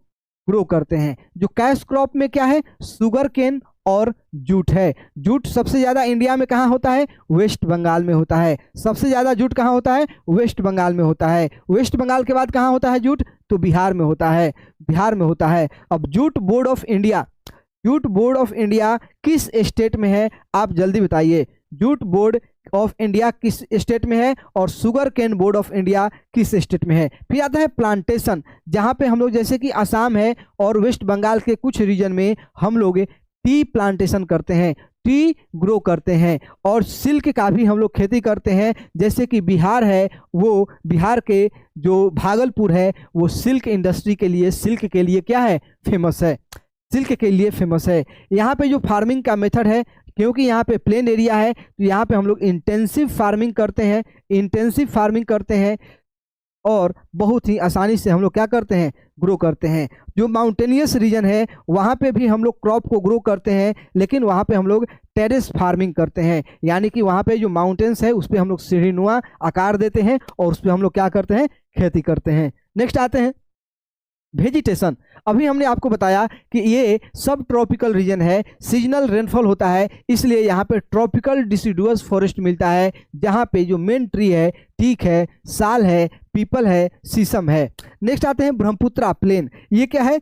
[SPEAKER 1] ग्रो करते हैं। जो कैश क्रॉप में क्या है, शुगर केन और जूट है। जूट सबसे ज्यादा इंडिया में कहाँ होता है, वेस्ट बंगाल में होता है। सबसे ज्यादा जूट कहाँ होता है, वेस्ट बंगाल में होता है। वेस्ट बंगाल के बाद कहाँ होता है जूट, तो बिहार में होता है। अब जूट बोर्ड ऑफ इंडिया किस स्टेट में है, आप जल्दी बताइए। जूट बोर्ड ऑफ इंडिया किस स्टेट में है, और sugarcane board of India किस स्टेट में है। फिर आता है प्लांटेशन, जहाँ पे हम लोग जैसे कि असम है और वेस्ट बंगाल के कुछ रीजन में हम लोग टी प्लांटेशन करते हैं, टी ग्रो करते हैं। और सिल्क का भी हम लोग खेती करते हैं, जैसे कि बिहार है, वो बिहार के जो भागलपुर है वो सिल्क इंडस्ट्री के लिए, सिल्क के लिए क्या है, फेमस है, सिल्क के लिए फेमस है। यहाँ पे जो फार्मिंग का मेथड है, क्योंकि यहाँ पे प्लेन एरिया है तो यहाँ पे हम लोग इंटेंसिव फार्मिंग करते हैं, और बहुत ही आसानी से हम लोग क्या करते हैं, ग्रो करते हैं। जो माउंटेनियस रीजन है वहाँ पे भी हम लोग क्रॉप को ग्रो करते हैं, लेकिन वहाँ पे हम लोग टेरेस फार्मिंग करते हैं, यानी कि वहाँ पे जो माउंटेन्स है उस पर हम लोग सीढ़ीनुमा आकार देते हैं और उस पर हम लोग क्या करते हैं, खेती करते हैं। नेक्स्ट आते हैं वेजिटेशन। अभी हमने आपको बताया कि ये सब ट्रॉपिकल रीजन है, सीजनल रेनफॉल होता है, इसलिए यहाँ पे ट्रॉपिकल डिसिडुअस फॉरेस्ट मिलता है, जहाँ पे जो मेन ट्री है, टीक है, साल है, पीपल है, शीशम है। नेक्स्ट आते हैं ब्रह्मपुत्रा प्लेन। ये क्या है,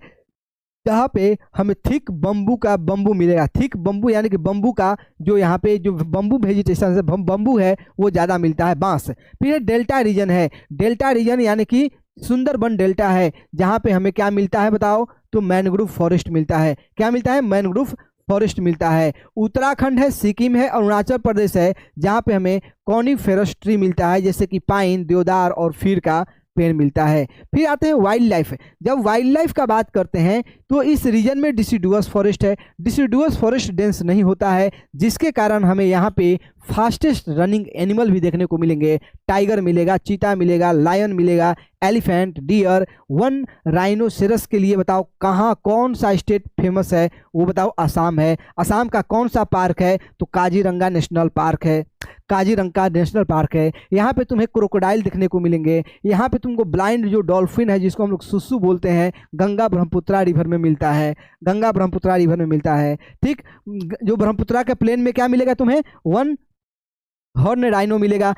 [SPEAKER 1] जहाँ पे हमें थिक बम्बू मिलेगा। थिक बम्बू यानी कि बम्बू का जो यहाँ पे जो बम्बू वेजिटेशन है, बम्बू है वो ज़्यादा मिलता है, बांस। फिर डेल्टा रीजन है, डेल्टा रीजन यानी कि सुंदरबन डेल्टा है, जहाँ पे हमें क्या मिलता है बताओ, तो मैनग्रोव फॉरेस्ट मिलता है। क्या मिलता है, मैनग्रोव फॉरेस्ट मिलता है। उत्तराखंड है, सिक्किम है, अरुणाचल प्रदेश है, जहाँ पे हमें कॉनिफेरस ट्री मिलता है, जैसे कि पाइन, देवदार और फीर का पेड़ मिलता है। फिर आते हैं वाइल्ड लाइफ। जब वाइल्ड लाइफ का बात करते हैं तो इस रीजन में डिसिडुअस फॉरेस्ट है। डिसिडुअस फॉरेस्ट डेंस नहीं होता है, जिसके कारण हमें यहाँ पे फास्टेस्ट रनिंग एनिमल भी देखने को मिलेंगे। टाइगर मिलेगा, चीता मिलेगा, लायन मिलेगा, एलिफेंट, डियर, वन राइनोसेरस के लिए बताओ कहाँ कौन सा स्टेट फेमस है, वो बताओ असम है। असम का कौन सा पार्क है, तो काजीरंगा नेशनल पार्क है, काजीरंगा नेशनल पार्क है। यहाँ पे तुम्हें क्रोकोडाइल देखने को मिलेंगे। यहाँ पे तुमको ब्लाइंड जो डॉल्फिन है जिसको हम लोग सुसु बोलते हैं, गंगा ब्रह्मपुत्रा रिवर में मिलता है, गंगा ब्रह्मपुत्रा रिवर में मिलता है। ठीक, जो ब्रह्मपुत्रा के प्लेन में क्या मिलेगा तुम्हें, वन हॉर्न राइनो मिलेगा।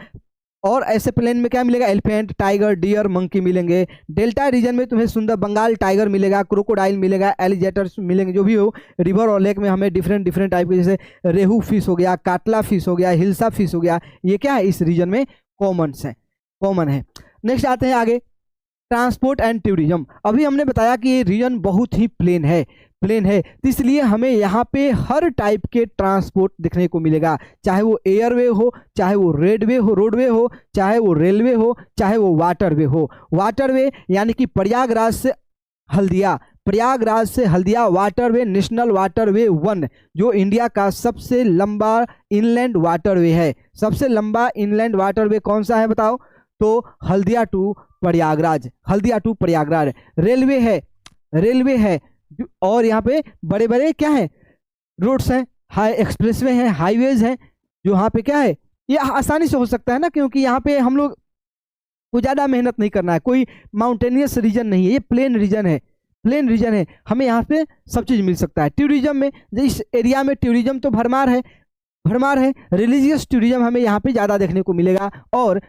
[SPEAKER 1] और ऐसे प्लेन में क्या मिलेगा, एलिफेंट, टाइगर, डियर, मंकी मिलेंगे। डेल्टा रीजन में तुम्हें सुंदर बंगाल टाइगर मिलेगा, क्रोकोडाइल मिलेगा, एलिगेटर्स मिलेंगे। जो भी हो, रिवर और लेक में हमें डिफरेंट डिफरेंट टाइप के, जैसे रेहू फिश हो गया, काटला फिश हो गया, हिल्सा फिश हो गया, ये क्या है इस रीजन में कॉमन है। नेक्स्ट आते हैं आगे, ट्रांसपोर्ट एंड टूरिज्म। अभी हमने बताया कि ये रीजन बहुत ही प्लेन है, तो इसलिए हमें यहाँ पे हर टाइप के ट्रांसपोर्ट देखने को मिलेगा, चाहे वो एयरवे हो, चाहे वो रोडवे हो, चाहे वो रेलवे हो, चाहे वो वाटरवे हो। वाटरवे यानी कि प्रयागराज से हल्दिया वाटरवे, नेशनल वाटरवे 1, जो इंडिया का सबसे लंबा इनलैंड वाटरवे है। सबसे लंबा इनलैंड वाटरवे कौन सा है बताओ, तो हल्दिया टू प्रयागराज। रेलवे है और यहाँ पे बड़े बड़े क्या है, रोड्स हैं, हाई एक्सप्रेसवे हैं, हाईवेज हैं, जो यहाँ पे क्या है, ये आसानी से हो सकता है ना, क्योंकि यहाँ पे हम लोग को ज़्यादा मेहनत नहीं करना है, कोई माउंटेनियस रीजन नहीं है, ये प्लेन रीजन है, हमें यहाँ पे सब चीज़ मिल सकता है। टूरिज्म में, इस एरिया में टूरिज्म तो भरमार है। रिलीजियस टूरिज्म हमें यहाँ पे ज़्यादा देखने को मिलेगा, और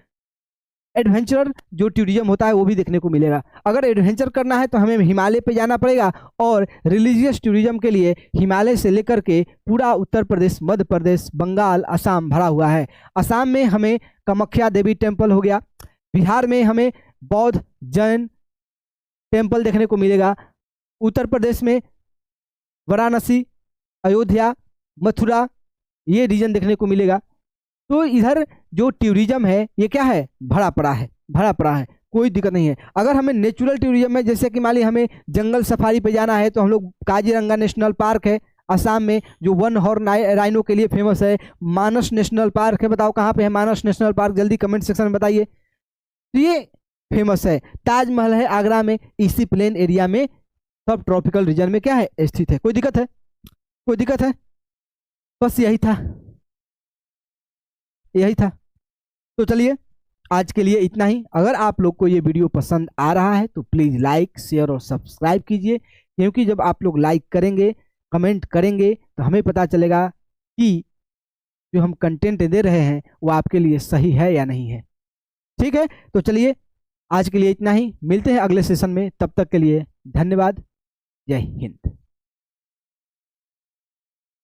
[SPEAKER 1] एडवेंचर जो टूरिज्म होता है वो भी देखने को मिलेगा। अगर एडवेंचर करना है तो हमें हिमालय पे जाना पड़ेगा, और रिलीजियस टूरिज्म के लिए हिमालय से लेकर के पूरा उत्तर प्रदेश, मध्य प्रदेश, बंगाल, असम भरा हुआ है। असम में हमें कामाख्या देवी टेम्पल हो गया, बिहार में हमें बौद्ध जैन टेम्पल देखने को मिलेगा, उत्तर प्रदेश में वाराणसी, अयोध्या, मथुरा, ये रीजन देखने को मिलेगा। तो इधर जो टूरिज्म है ये क्या है, भरा पड़ा है, कोई दिक्कत नहीं है। अगर हमें नेचुरल टूरिज्म में, जैसे कि मान ली हमें जंगल सफारी पे जाना है, तो हम लोग काजीरंगा नेशनल पार्क है असम में, जो वन हॉर्न राइनो के लिए फेमस है। मानस नेशनल पार्क है, बताओ कहाँ पे है मानस नेशनल पार्क, जल्दी कमेंट सेक्शन में बताइए। तो ये फेमस है। ताजमहल है आगरा में, इसी प्लेन एरिया में, सब ट्रॉपिकल रीजन में क्या है, स्थित है। कोई दिक्कत है? बस यही था। तो चलिए आज के लिए इतना ही। अगर आप लोग को ये वीडियो पसंद आ रहा है तो प्लीज़ लाइक, शेयर और सब्सक्राइब कीजिए, क्योंकि जब आप लोग लाइक करेंगे, कमेंट करेंगे, तो हमें पता चलेगा कि जो हम कंटेंट दे रहे हैं वो आपके लिए सही है या नहीं है। ठीक है, तो चलिए आज के लिए इतना ही, मिलते हैं अगले सेशन में। तब तक के लिए धन्यवाद, जय हिंद।